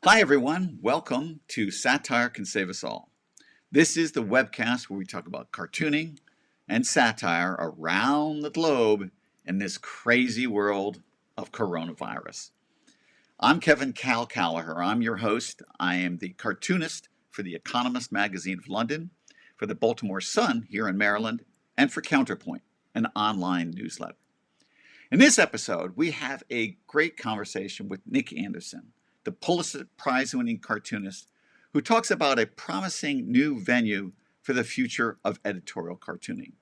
Hi, everyone. Welcome to Satire Can Save Us All. This is the webcast where we talk about cartooning and satire around the globe in this crazy world of coronavirus. I'm Kevin Cal Callaher. I'm your host. I am the cartoonist for The Economist magazine of London, for the Baltimore Sun here in Maryland, and for Counterpoint, an online newsletter. In this episode, we have a great conversation with Nick Anderson, the Pulitzer Prize-winning cartoonist who talks about a promising new venue for the future of editorial cartooning.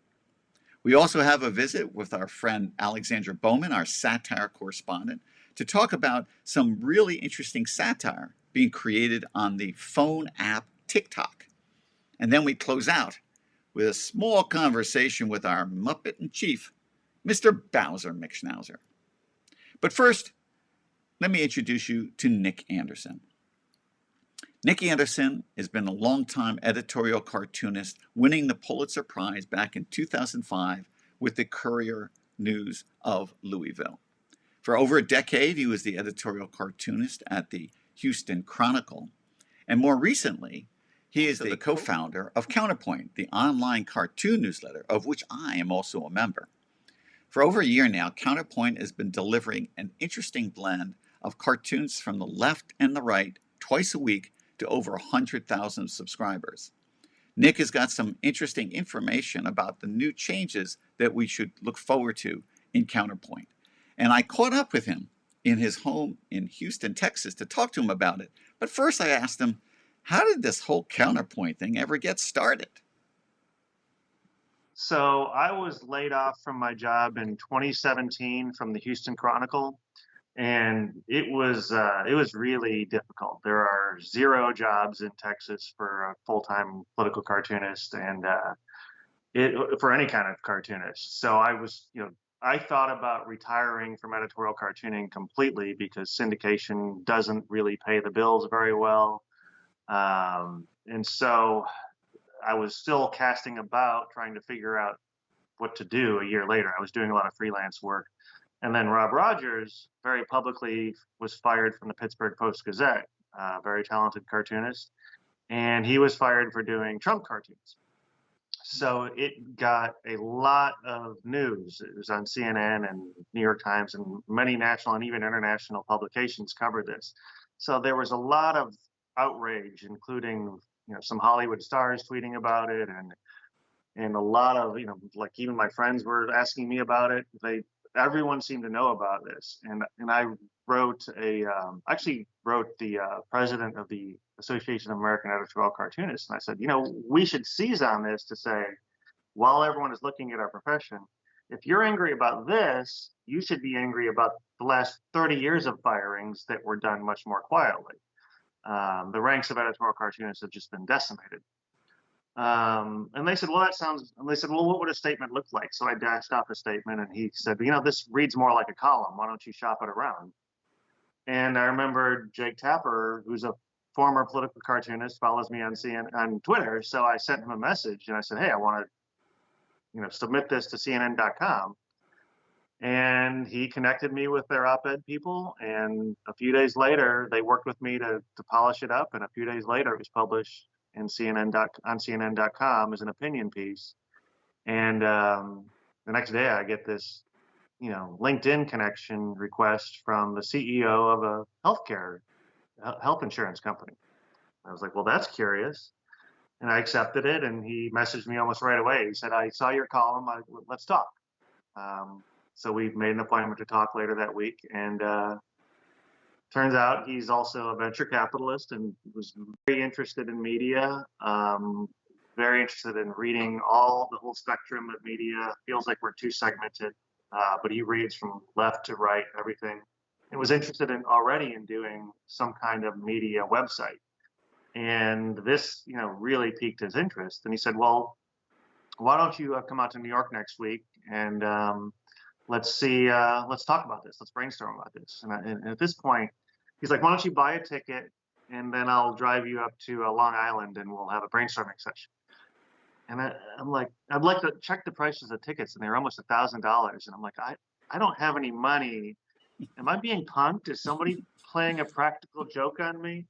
We also have a visit with our friend Alexandra Bowman, our satire correspondent, to talk about some really interesting satire being created on the phone app TikTok. And then we close out with a small conversation with our Muppet in Chief, Mr. Bowzer McSnowzer. But first, let me introduce you to Nick Anderson. Nick Anderson has been a longtime editorial cartoonist, winning the Pulitzer Prize back in 2005 with the Courier News of Louisville. For over a decade, he was the editorial cartoonist at the Houston Chronicle. And more recently, he is the co-founder of Counterpoint, the online cartoon newsletter, of which I am also a member. For over a year now, Counterpoint has been delivering an interesting blend of cartoons from the left and the right twice a week to over 100,000 subscribers. Nick has got some interesting information about the new changes that we should look forward to in Counterpoint. And I caught up with him in his home in Houston, Texas to talk to him about it. But first I asked him, how did this whole Counterpoint thing ever get started? So I was laid off from my job in 2017 from the Houston Chronicle, and it was really difficult. There are zero jobs in Texas for a full-time political cartoonist, and it for any kind of cartoonist. So I thought about retiring from editorial cartooning completely because syndication doesn't really pay the bills very well, and so I was still casting about trying to figure out what to do a year later. I was doing a lot of freelance work. And then Rob Rogers very publicly was fired from the Pittsburgh Post-Gazette, a very talented cartoonist. And he was fired for doing Trump cartoons. So it got a lot of news. It was on CNN and New York Times, and many national and even international publications covered this. So there was a lot of outrage, including some Hollywood stars tweeting about it, and a lot of like even my friends were asking me about it. Everyone seemed to know about this, and I wrote actually wrote the president of the Association of American Editorial Cartoonists, and I said, we should seize on this to say, while everyone is looking at our profession, if you're angry about this, you should be angry about the last 30 years of firings that were done much more quietly. The ranks of editorial cartoonists have just been decimated. And they said, well, what would a statement look like? So I dashed off a statement, and he said, this reads more like a column. Why don't you shop it around? And I remember Jake Tapper, who's a former political cartoonist, follows me on on Twitter. So I sent him a message, and I said, hey, I want to, submit this to CNN.com. And he connected me with their op-ed people, and a few days later, they worked with me to polish it up. And a few days later, it was published on CNN.com as an opinion piece. And the next day, I get this, LinkedIn connection request from the CEO of a health insurance company. I was like, well, that's curious. And I accepted it, and he messaged me almost right away. He said, I saw your column. Let's talk. So we made an appointment to talk later that week, and turns out he's also a venture capitalist and was very interested in media, very interested in reading the whole spectrum of media. Feels like we're too segmented, but he reads from left to right, everything, and was interested already in doing some kind of media website. And this, really piqued his interest. And he said, well, why don't you come out to New York next week and let's talk about this. Let's brainstorm about this. And at this point, he's like, why don't you buy a ticket and then I'll drive you up to Long Island and we'll have a brainstorming session. And I'm like, I'd like to check the prices of tickets, and they're almost $1,000. And I'm like, I don't have any money. Am I being punked? Is somebody playing a practical joke on me.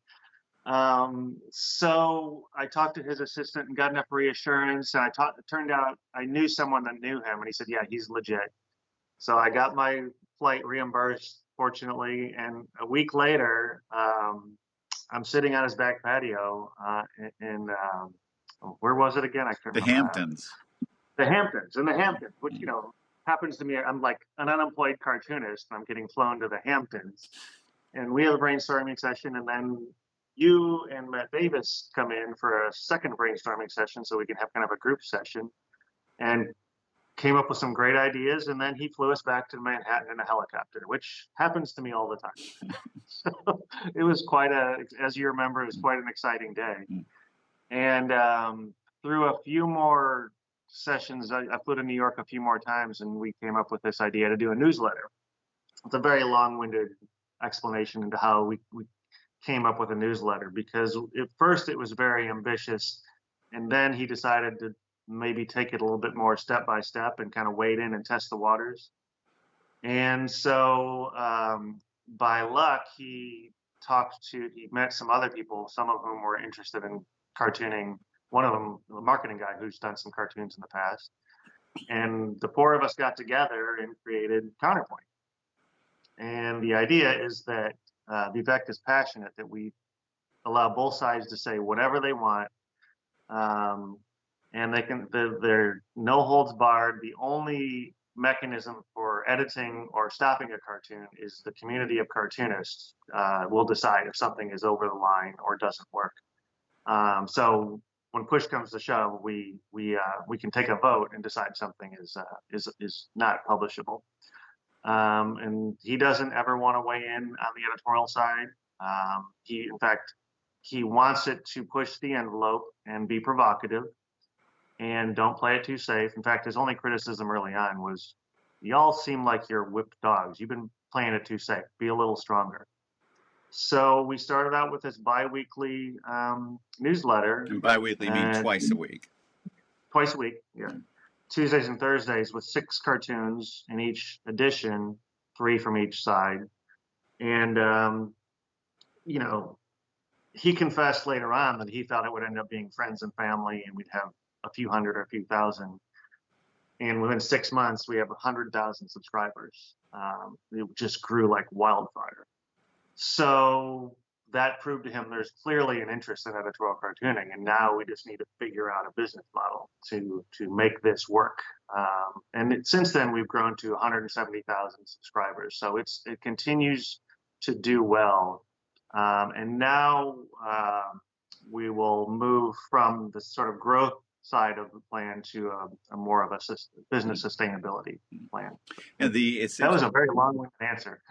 So I talked to his assistant and got enough reassurance. And it turned out I knew someone that knew him, and he said, "Yeah, he's legit." So I got my flight reimbursed, fortunately. And a week later, I'm sitting on his back patio in where was it again? I can't The remember. Hamptons. The Hamptons, in the Hamptons, which happens to me. I'm like an unemployed cartoonist. I'm getting flown to the Hamptons, and we have a brainstorming session, and then you and Matt Davis come in for a second brainstorming session, so we can have kind of a group session, and came up with some great ideas, and then he flew us back to Manhattan in a helicopter, which happens to me all the time. So it was as you remember, it was quite an exciting day. And through a few more sessions, I flew to New York a few more times, and we came up with this idea to do a newsletter. It's a very long-winded explanation into how we came up with a newsletter, because at first it was very ambitious, and then he decided to maybe take it a little bit more step by step and kind of wade in and test the waters. And so by luck, he met some other people, some of whom were interested in cartooning. One of them, a marketing guy who's done some cartoons in the past. And the four of us got together and created Counterpoint. And the idea is that Vivek is passionate that we allow both sides to say whatever they want. And they're no holds barred. The only mechanism for editing or stopping a cartoon is the community of cartoonists will decide if something is over the line or doesn't work. So when push comes to shove, we can take a vote and decide something is not publishable. And he doesn't ever want to weigh in on the editorial side. In fact, he wants it to push the envelope and be provocative, and don't play it too safe. In fact, his only criticism early on was, "Y'all seem like you're whipped dogs. You've been playing it too safe. Be a little stronger." So we started out with this bi-weekly newsletter. And bi-weekly means twice a week. Twice a week, yeah. Tuesdays and Thursdays with 6 cartoons in each edition, 3 from each side. And, he confessed later on that he thought it would end up being friends and family, and we'd have a few hundred or a few thousand. And within 6 months, we have 100,000 subscribers. It just grew like wildfire. So that proved to him there's clearly an interest in editorial cartooning, and now we just need to figure out a business model to make this work. And since then, we've grown to 170,000 subscribers. So it continues to do well. And now we will move from the sort of growth side of the plan to a more of a business sustainability plan. And that was a very long-winded answer.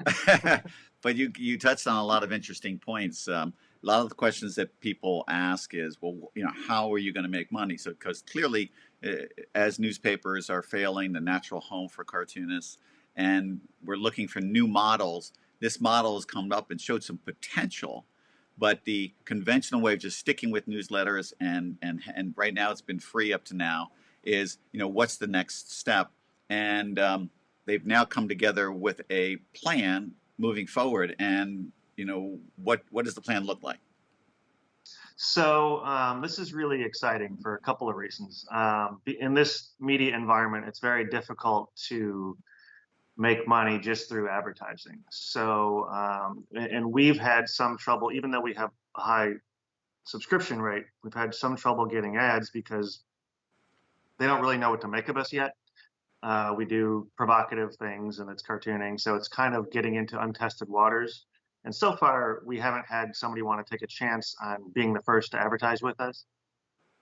But you touched on a lot of interesting points. A lot of the questions that people ask is, well, how are you going to make money? So, because clearly, as newspapers are failing, the natural home for cartoonists, and we're looking for new models, this model has come up and showed some potential. But the conventional way of just sticking with newsletters and right now it's been free up to now is, what's the next step? And they've now come together with a plan moving forward. And, what does the plan look like? So this is really exciting for a couple of reasons. In this media environment, it's very difficult to make money just through advertising. So, and we've had some trouble, even though we have a high subscription rate, we've had some trouble getting ads because they don't really know what to make of us yet. We do provocative things and it's cartooning. So it's kind of getting into untested waters. And so far, we haven't had somebody want to take a chance on being the first to advertise with us.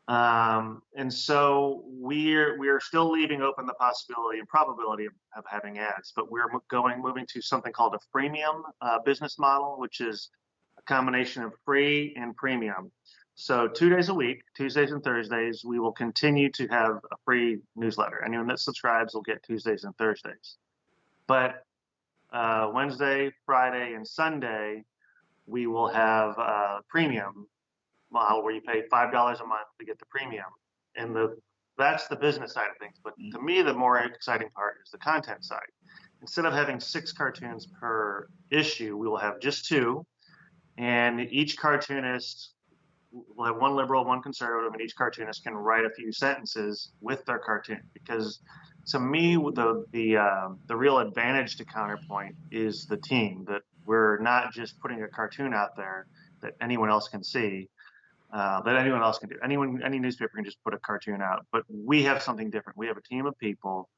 And so we're still leaving open the possibility and probability of having ads, but we're moving to something called a freemium business model, which is a combination of free and premium. So 2 days a week, Tuesdays and Thursdays, we will continue to have a free newsletter. Anyone that subscribes will get Tuesdays and Thursdays. But Wednesday, Friday, and Sunday, we will have a premium model where you pay $5 a month to get the premium. And that's the business side of things. But to me, the more exciting part is the content side. instead of having 6 cartoons per issue, we will have just 2, and each cartoonist will have one liberal, one conservative, and each cartoonist can write a few sentences with their cartoon. Because to me, the real advantage to Counterpoint is the team, that we're not just putting a cartoon out there that anyone else can see, that anyone else can do. Any newspaper can just put a cartoon out, but we have something different. We have a team of people,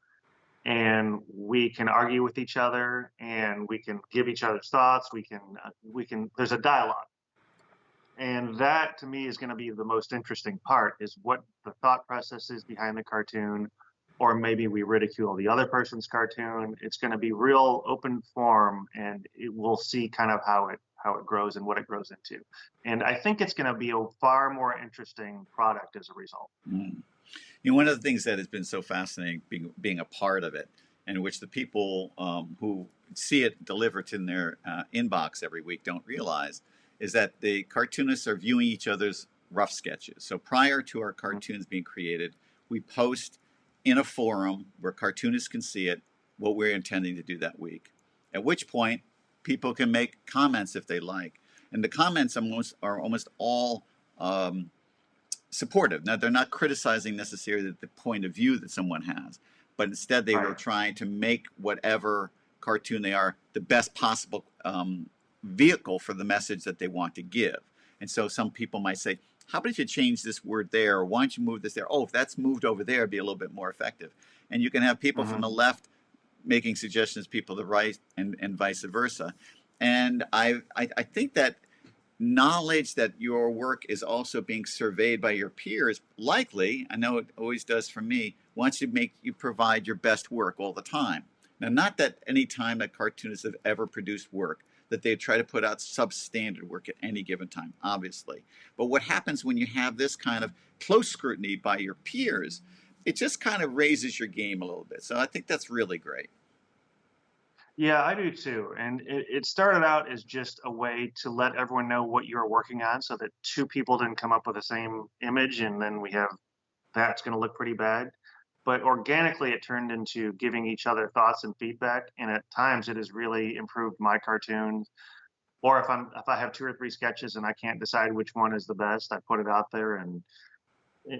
and we can argue with each other, and we can give each other's thoughts. We can. There's a dialogue, and that to me is going to be the most interesting part, is what the thought process is behind the cartoon, or maybe we ridicule the other person's cartoon. It's going to be real open form, and we'll see kind of how it grows and what it grows into. And I think it's going to be a far more interesting product as a result. Mm. You know, one of the things that has been so fascinating being a part of it, and which the people who see it delivered in their inbox every week don't realize, is that the cartoonists are viewing each other's rough sketches. So prior to our cartoons being created, we post in a forum where cartoonists can see it, what we're intending to do that week. At which point, people can make comments if they like. And the comments are almost all supportive. Now, they're not criticizing necessarily the point of view that someone has, but instead they were trying to make whatever cartoon they are the best possible vehicle for the message that they want to give. And so some people might say, how about if you change this word there? Or why don't you move this there? Oh, if that's moved over there, it'd be a little bit more effective. And you can have people from the left making suggestions, people to the right, and vice versa. And I think that knowledge that your work is also being surveyed by your peers, likely, I know it always does for me, wants to make you provide your best work all the time. Now, not that any time that cartoonists have ever produced work, that they try to put out substandard work at any given time, obviously. But what happens when you have this kind of close scrutiny by your peers, it just kind of raises your game a little bit. So I think that's really great. Yeah, I do too. And it started out as just a way to let everyone know what you were working on, so that 2 people didn't come up with the same image, and then we have that's going to look pretty bad. But organically, it turned into giving each other thoughts and feedback, and at times it has really improved my cartoons. Or if I have 2 or 3 sketches and I can't decide which one is the best, I put it out there, and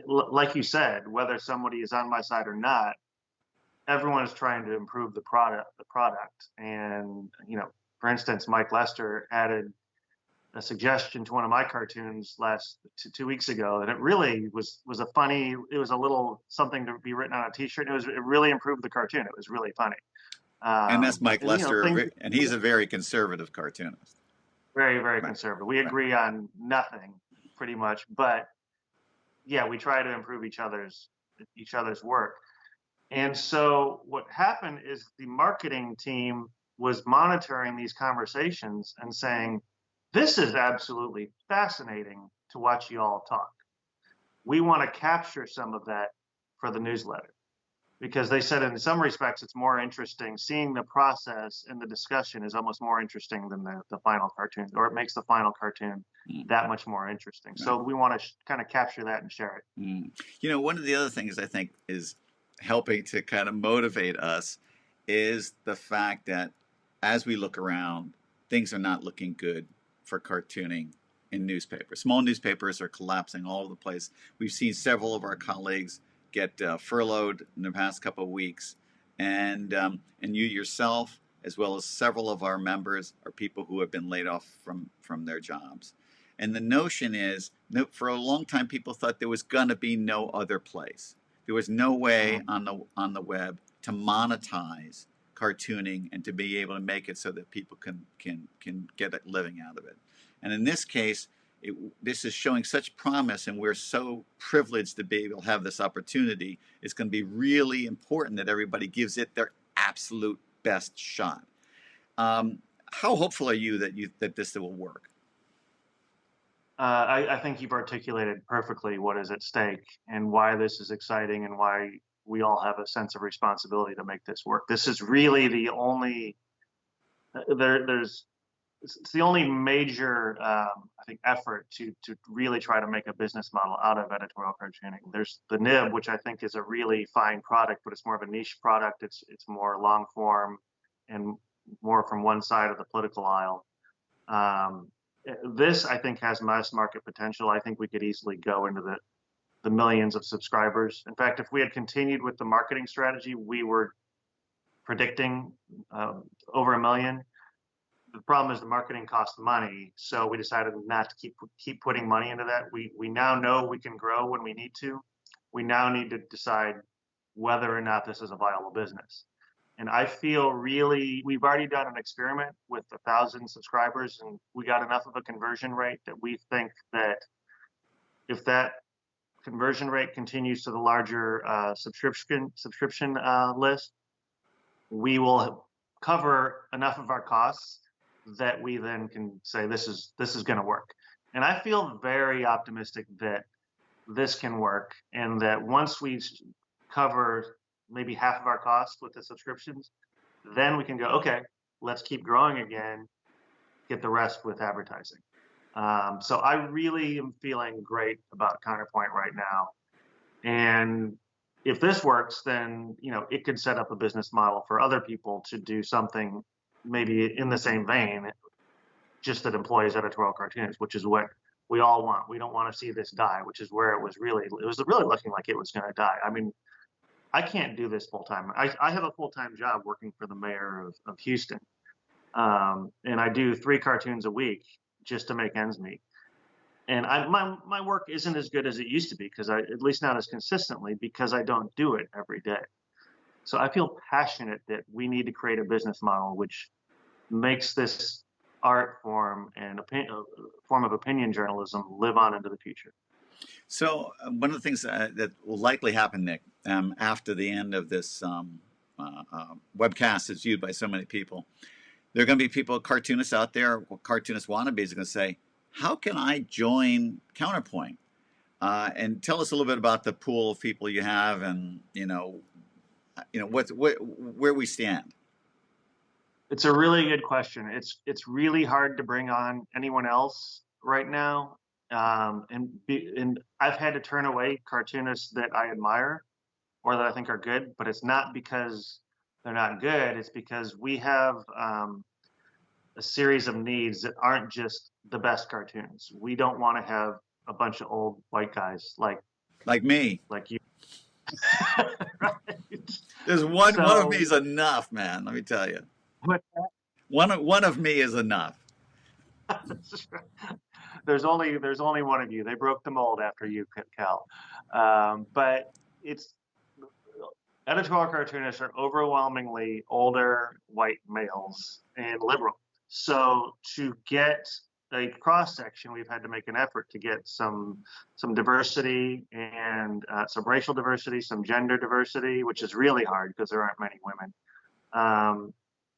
like you said, whether somebody is on my side or not, everyone is trying to improve the product. And for instance, Mike Lester added a suggestion to one of my cartoons last 2 weeks ago, and it really was a funny, it was a little something to be written on a t-shirt. It really improved the cartoon. It was really funny. And that's Mike Lester, Things, and he's a very conservative cartoonist. very, very Right. conservative. We agree on nothing pretty much, but yeah, we try to improve each other's work. And so what happened is the marketing team was monitoring these conversations and saying, this is absolutely fascinating to watch you all talk. We want to capture some of that for the newsletter, because they said in some respects it's more interesting. Seeing the process and the discussion is almost more interesting than the final cartoon, or it makes the final cartoon that much more interesting. Right. So we want to kind of capture that and share it. One of the other things I think is helping to kind of motivate us is the fact that as we look around, things are not looking good for cartooning in newspapers. Small newspapers are collapsing all over the place. We've seen several of our colleagues get furloughed in the past couple of weeks, and you yourself, as well as several of our members, are people who have been laid off from their jobs. And the notion is, for a long time, people thought there was going to be no other place. There was no way on the web to monetize cartooning and to be able to make it so that people can get a living out of it. And in this case, this is showing such promise, and we're so privileged to be able to have this opportunity. It's going to be really important that everybody gives it their absolute best shot. How hopeful are you that this will work? I think you've articulated perfectly what is at stake and why this is exciting, and why we all have a sense of responsibility to make this work. This is really the only it's the only major I think effort to really try to make a business model out of editorial cartooning. There's the nib, which I think is a really fine product, but it's more of a niche product. It's more long form. and more from one side of the political aisle. This, I think, has mass market potential. I think we could easily go into the millions of subscribers. In fact, if we had continued with the marketing strategy we were predicting, over 1 million, the problem is the marketing costs money, so we decided not to keep putting money into that. We now know we can grow when we need to. We now need to decide whether or not this is a viable business. And I feel we've already done an experiment with 1,000 subscribers, and we got enough of a conversion rate that we think that if that conversion rate continues to the larger subscription list, we will cover enough of our costs that we then can say this is going to work. And I feel very optimistic that this can work, and that once we cover maybe half of our costs with the subscriptions, then we can go, okay, let's keep growing again, get the rest with advertising. So I really am feeling great about Counterpoint right now. And if this works, then, it could set up a business model for other people to do something maybe in the same vein, just that employs editorial cartoonists, which is what we all want. We don't want to see this die, which is where it was really looking like it was going to die. I mean, I can't do this full time. I have a full-time job working for the mayor of Houston. And I do 3 cartoons a week just to make ends meet. And my work isn't as good as it used to be, at least not as consistently, because I don't do it every day. So I feel passionate that we need to create a business model which makes this art form and form of opinion journalism live on into the future. So one of the things that will likely happen, Nick, after the end of this webcast that's viewed by so many people, there are going to be people, cartoonists out there, cartoonist wannabes, are going to say, how can I join Counterpoint? And tell us a little bit about the pool of people you have, and where we stand. It's a really good question. It's really hard to bring on anyone else right now, and I've had to turn away cartoonists that I admire or that I think are good. But it's not because they're not good. It's because we have a series of needs that aren't just the best cartoons. We don't want to have a bunch of old white guys like me, like you. Right. There's one of me is enough, man. Let me tell you. One of me is enough. There's only one of you. They broke the mold after you, Cal. But editorial cartoonists are overwhelmingly older white males and liberal. So to get a cross section, we've had to make an effort to get some diversity and some racial diversity, some gender diversity, which is really hard because there aren't many women.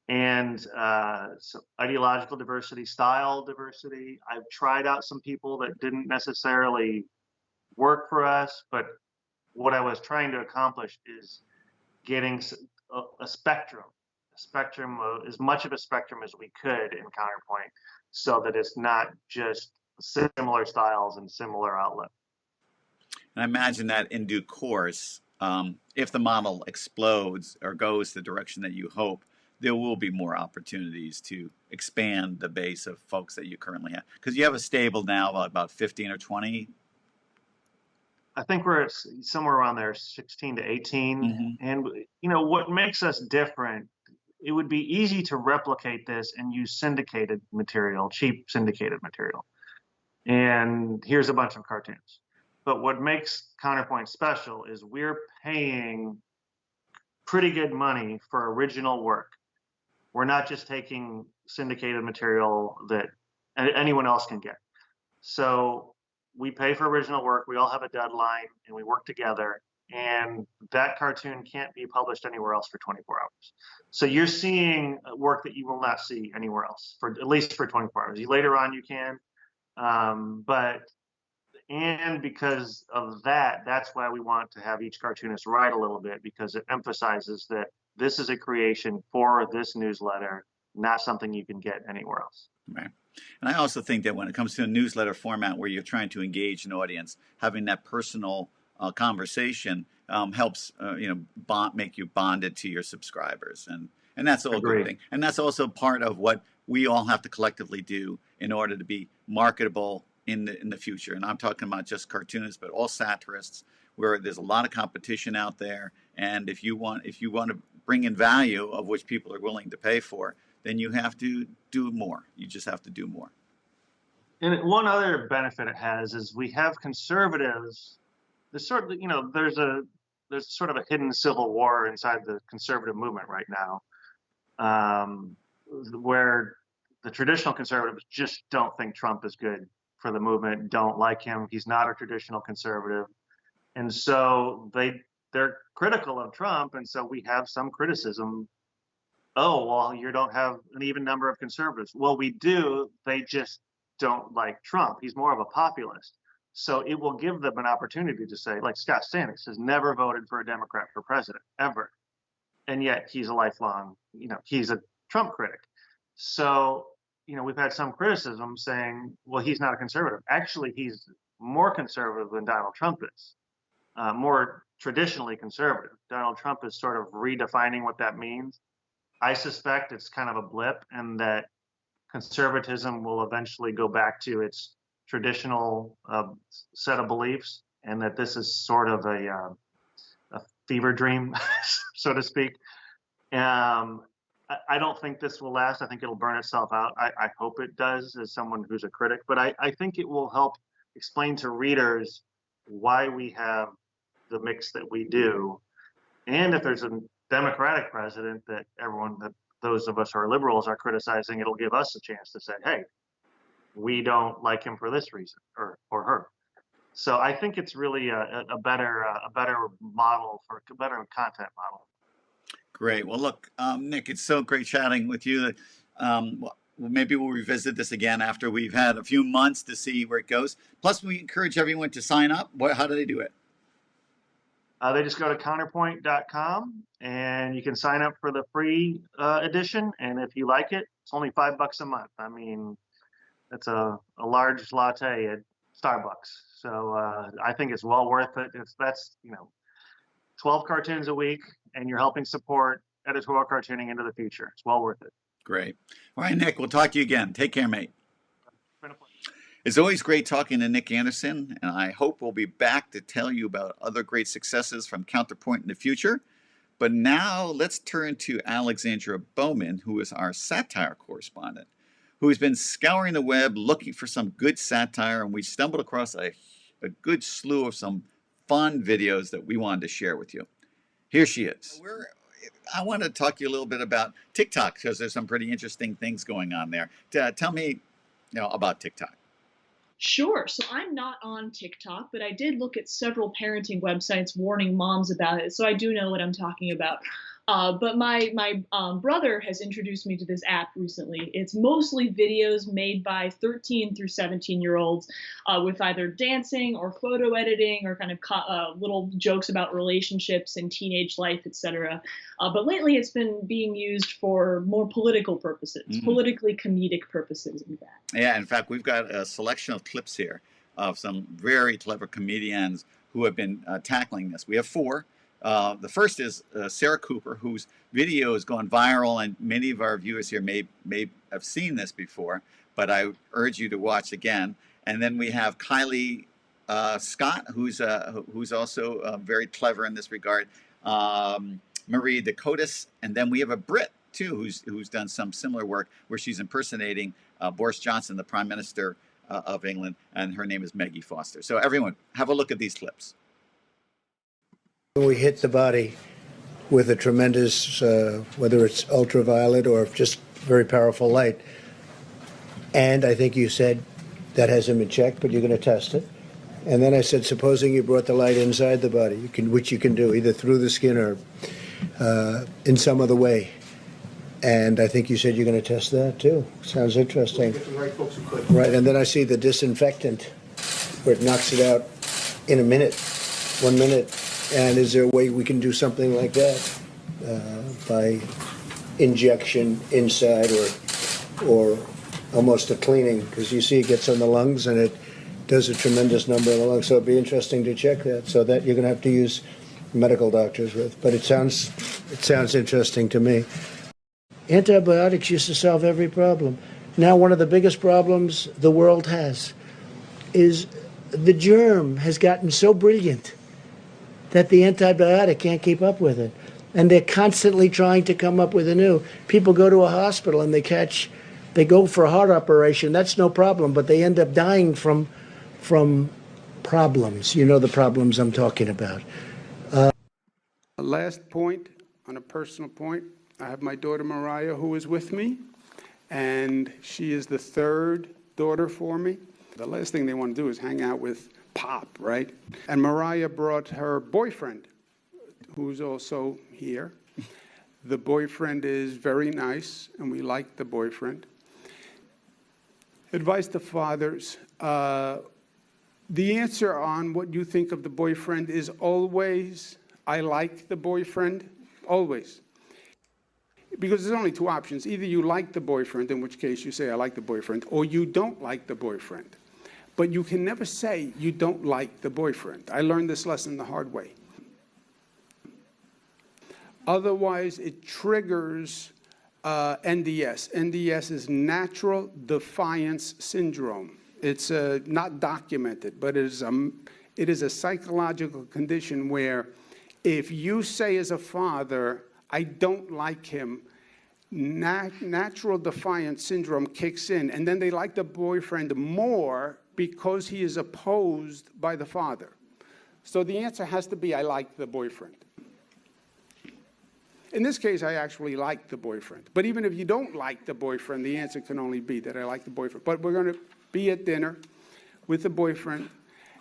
And some ideological diversity, style diversity. I've tried out some people that didn't necessarily work for us, but what I was trying to accomplish is getting a spectrum, as much of a spectrum as we could in Counterpoint, so that it's not just similar styles and similar outlets. And I imagine that in due course, if the model explodes or goes the direction that you hope, there will be more opportunities to expand the base of folks that you currently have. Because you have a stable now of about 15 or 20. I think we're somewhere around there, 16 to 18. Mm-hmm. And, what makes us different, it would be easy to replicate this and use syndicated material, cheap syndicated material. And here's a bunch of cartoons. But what makes Counterpoint special is we're paying pretty good money for original work. We're not just taking syndicated material that anyone else can get. So we pay for original work. We all have a deadline, and we work together. And that cartoon can't be published anywhere else for 24 hours. So you're seeing work that you will not see anywhere else, for at least for 24 hours. Later on, you can. And because of that, that's why we want to have each cartoonist write a little bit, because it emphasizes that this is a creation for this newsletter, not something you can get anywhere else. Right. And I also think that when it comes to a newsletter format where you're trying to engage an audience, having that personal conversation helps, make you bonded to your subscribers. And And that's all a good Agreed. thing. And that's also part of what we all have to collectively do in order to be marketable in the future. And I'm talking about just cartoonists, but all satirists, where there's a lot of competition out there. And if you want to bring in value of which people are willing to pay for, then you have to do more. You just have to do more. And one other benefit it has is we have conservatives. There's sort of, there's sort of a hidden civil war inside the conservative movement right now, where the traditional conservatives just don't think Trump is good for the movement, don't like him. He's not a traditional conservative. And so they're critical of Trump. And so we have some criticism. Oh, well, you don't have an even number of conservatives. Well, we do. They just don't like Trump. He's more of a populist. So it will give them an opportunity to say, like Scott Stannis has never voted for a Democrat for president, ever. And yet he's a lifelong, he's a Trump critic. So, we've had some criticism saying, well, he's not a conservative. Actually, he's more conservative than Donald Trump is, more traditionally conservative. Donald Trump is sort of redefining what that means. I suspect it's kind of a blip, and that conservatism will eventually go back to its traditional set of beliefs, and that this is sort of a fever dream, so to speak. I don't think this will last. I think it'll burn itself out. I hope it does, as someone who's a critic, but I think it will help explain to readers why we have the mix that we do. And if there's a Democratic president that those of us who are liberals are criticizing, it'll give us a chance to say, hey, we don't like him for this reason, or her. So I think it's really a better model, for a better content model. Great. Well, look, Nick, it's so great chatting with you. Maybe we'll revisit this again after we've had a few months to see where it goes. Plus, we encourage everyone to sign up. How do they do it? They just go to counterpoint.com and you can sign up for the free edition. And if you like it, it's only $5 a month. I mean, that's a large latte at Starbucks. So I think it's well worth it. That's 12 cartoons a week, and you're helping support editorial cartooning into the future. It's well worth it. Great. All right, Nick, we'll talk to you again. Take care, mate. It's always great talking to Nick Anderson, and I hope we'll be back to tell you about other great successes from Counterpoint in the future. But now let's turn to Alexandra Bowman, who is our satire correspondent, who has been scouring the web looking for some good satire, and we stumbled across a good slew of some fun videos that we wanted to share with you. Here she is. I want to talk to you a little bit about TikTok, because there's some pretty interesting things going on there. Tell me, about TikTok. Sure. So I'm not on TikTok, but I did look at several parenting websites warning moms about it. So I do know what I'm talking about. But my brother has introduced me to this app recently. It's mostly videos made by 13 through 17-year-olds with either dancing or photo editing or kind of little jokes about relationships and teenage life, etc. But lately it's been being used for more political purposes, politically comedic purposes, in fact. Yeah, in fact, we've got a selection of clips here of some very clever comedians who have been tackling this. We have 4. The first is Sarah Cooper, whose video has gone viral, and many of our viewers here may have seen this before, but I urge you to watch again. And then we have Kylie Scott, who's also very clever in this regard, Marie Dakotas, and then we have a Brit too, who's done some similar work where she's impersonating Boris Johnson, the Prime Minister of England, and her name is Maggie Foster. So everyone, have a look at these clips. We hit the body with a tremendous, whether it's ultraviolet or just very powerful light. And I think you said that hasn't been checked, but you're going to test it. And then I said, supposing you brought the light inside the body, which you can do either through the skin or in some other way. And I think you said you're going to test that too. Sounds interesting. We'll get the right folks who could. Right, and then I see the disinfectant where it knocks it out in a minute, 1 minute. And is there a way we can do something like that by injection inside or almost a cleaning? Because you see it gets on the lungs and it does a tremendous number on the lungs. So it'd be interesting to check that. So that you're going to have to use medical doctors with. But it sounds interesting to me. Antibiotics used to solve every problem. Now, one of the biggest problems the world has is the germ has gotten so brilliant that the antibiotic can't keep up with it. And they're constantly trying to come up with a new. People go to a hospital and they go for a heart operation. That's no problem, but they end up dying from problems. You know the problems I'm talking about. Last point, on a personal point, I have my daughter Mariah, who is with me, and she is the third daughter for me. The last thing they want to do is hang out with Pop, right? And Mariah brought her boyfriend, who's also here. The boyfriend is very nice, and we like the boyfriend. Advice to fathers. The answer on what you think of the boyfriend is always, I like the boyfriend, always. Because there's only two options. Either you like the boyfriend, in which case you say, I like the boyfriend, or you don't like the boyfriend. But you can never say you don't like the boyfriend. I learned this lesson the hard way. Otherwise, it triggers NDS. NDS is natural defiance syndrome. It's not documented, but it is a psychological condition where if you say as a father, I don't like him, natural defiance syndrome kicks in, and then they like the boyfriend more because he is opposed by the father. So the answer has to be, I like the boyfriend. In this case, I actually like the boyfriend. But even if you don't like the boyfriend, the answer can only be that I like the boyfriend. But we're going to be at dinner with the boyfriend,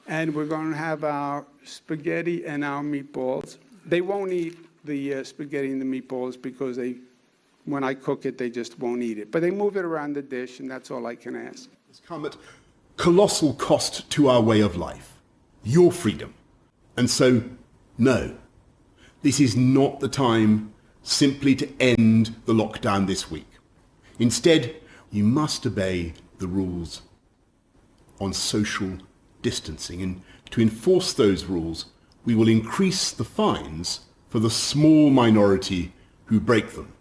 and we're going to have our spaghetti and our meatballs. They won't eat the spaghetti and the meatballs because when I cook it, they just won't eat it. But they move it around the dish, and that's all I can ask. It's come at colossal cost to our way of life, your freedom. And so, no, this is not the time simply to end the lockdown this week. Instead, you must obey the rules on social distancing. And to enforce those rules, we will increase the fines for the small minority who break them.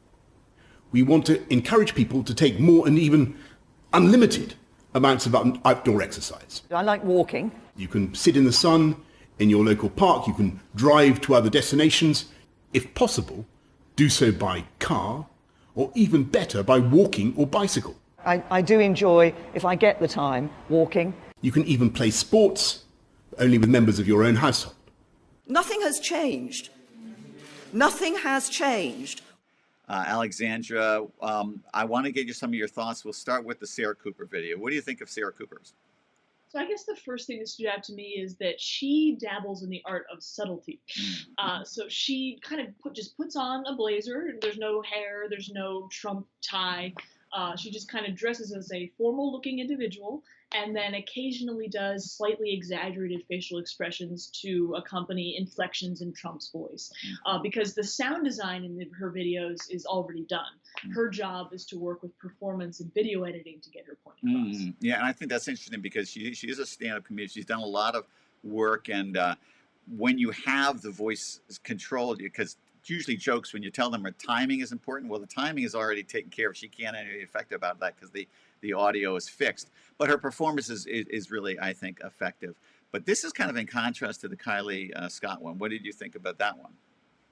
We want to encourage people to take more and even unlimited amounts of outdoor exercise. I like walking. You can sit in the sun in your local park, you can drive to other destinations. If possible, do so by car, or even better, by walking or bicycle. I do enjoy, if I get the time, walking. You can even play sports, only with members of your own household. Nothing has changed. Nothing has changed. Alexandra, I want to get you some of your thoughts. We'll start with the Sarah Cooper video. What do you think of Sarah Cooper's? So I guess the first thing that stood out to me is that she dabbles in the art of subtlety. So she kind of just puts on a blazer. There's no hair. There's no Trump tie. She just kind of dresses as a formal-looking individual, and then occasionally does slightly exaggerated facial expressions to accompany inflections in Trump's voice. Because the sound design in her videos is already done. Her job is to work with performance and video editing to get her point across. Yeah, and I think that's interesting because she is a stand-up comedian. She's done a lot of work, and when you have the voice controlled, because usually jokes, when you tell them her timing is important, well, the timing is already taken care of. She can't have any effect about that because the audio is fixed. But her performance is really, I think, effective. But this is kind of in contrast to the Kylie Scott one. What did you think about that one?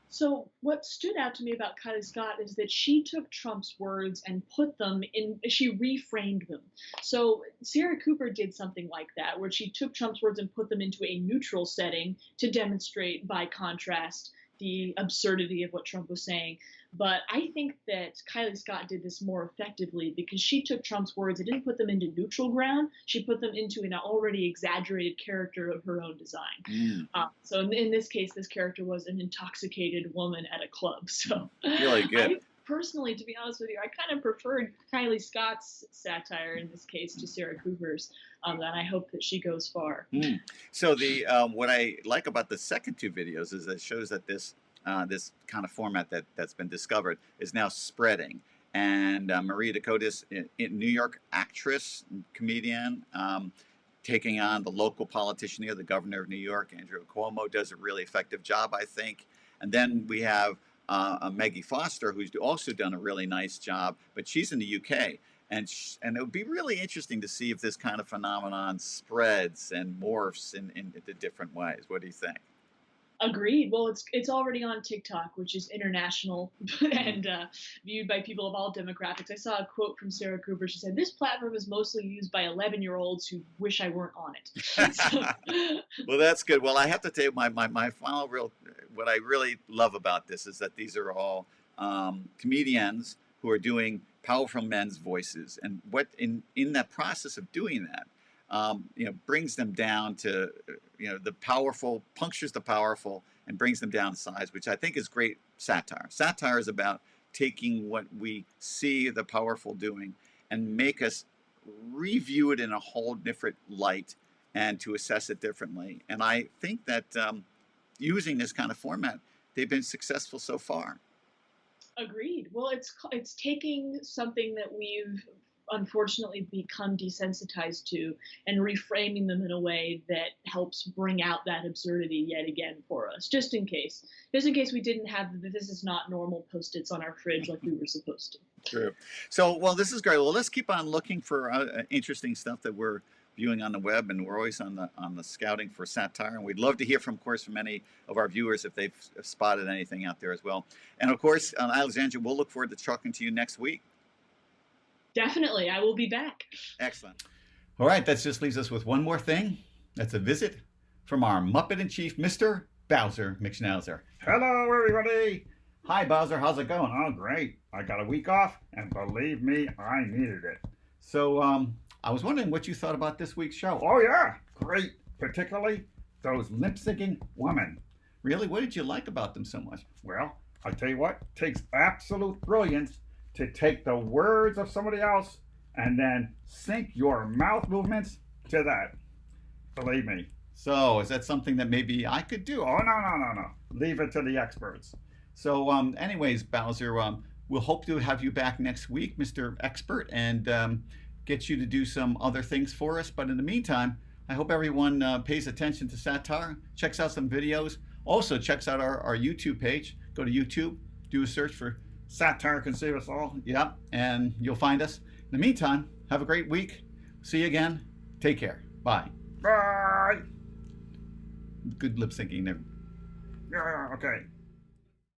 So what stood out to me about Kylie Scott is that she took Trump's words and put them in, she reframed them. So Sarah Cooper did something like that, where she took Trump's words and put them into a neutral setting to demonstrate, by contrast, the absurdity of what Trump was saying. But I think that Kylie Scott did this more effectively because she took Trump's words and didn't put them into neutral ground. She put them into an already exaggerated character of her own design. So in this case, this character was an intoxicated woman at a club. So really good. Personally, to be honest with you, I kind of preferred Kylie Scott's satire in this case to Sarah Cooper's, and I hope that she goes far. So the what I like about the second two videos is that it shows that this kind of format that's been discovered is now spreading. And Maria Dakotas, New York actress, comedian, taking on the local politician here, the governor of New York, Andrew Cuomo, does a really effective job, I think. And then we have Maggie Foster, who's also done a really nice job, but she's in the UK. And it would be really interesting to see if this kind of phenomenon spreads and morphs in the different ways. What do you think? Agreed. Well, it's already on TikTok, which is international and viewed by people of all demographics. I saw a quote from Sarah Cooper. She said, "This platform is mostly used by 11-year-olds who wish I weren't on it." Well, that's good. Well, I have to tell you, my final what I really love about this is that these are all comedians who are doing powerful men's voices, and what in that process of doing that, brings them down to, the powerful, punctures the powerful and brings them down to size, which I think is great satire. Satire is about taking what we see the powerful doing and make us review it in a whole different light and to assess it differently. And I think that using this kind of format, they've been successful so far. Agreed. Well, it's taking something that we've unfortunately become desensitized to and reframing them in a way that helps bring out that absurdity yet again for us, just in case we didn't have the "this is not normal" Post-its on our fridge like we were supposed to. True. So, well, this is great. Well, let's keep on looking for interesting stuff that we're viewing on the web, and we're always on the scouting for satire, and we'd love to hear from any of our viewers if they've spotted anything out there as well. And of course, Alexandra, we'll look forward to talking to you next week. Definitely, I will be back. Excellent. All right, that just leaves us with one more thing. That's a visit from our Muppet in Chief, Mr. Bowzer McSnowzer. Hello, everybody. Hi, Bowzer. How's it going? Oh, great. I got a week off, and believe me, I needed it. So, I was wondering what you thought about this week's show. Oh, yeah. Great. Particularly those lip-syncing women. Really? What did you like about them so much? Well, I tell you what, it takes absolute brilliance to take the words of somebody else and then sync your mouth movements to that. Believe me. So, is that something that maybe I could do? Oh, no. Leave it to the experts. So, anyways, Bowzer, we'll hope to have you back next week, Mr. Expert, and get you to do some other things for us. But in the meantime, I hope everyone pays attention to satire, checks out some videos, also checks out our YouTube page. Go to YouTube, do a search for Satire Can Save Us All. Yep, and you'll find us. In the meantime, have a great week. See you again. Take care. Bye. Bye. Good lip syncing there. Yeah, okay.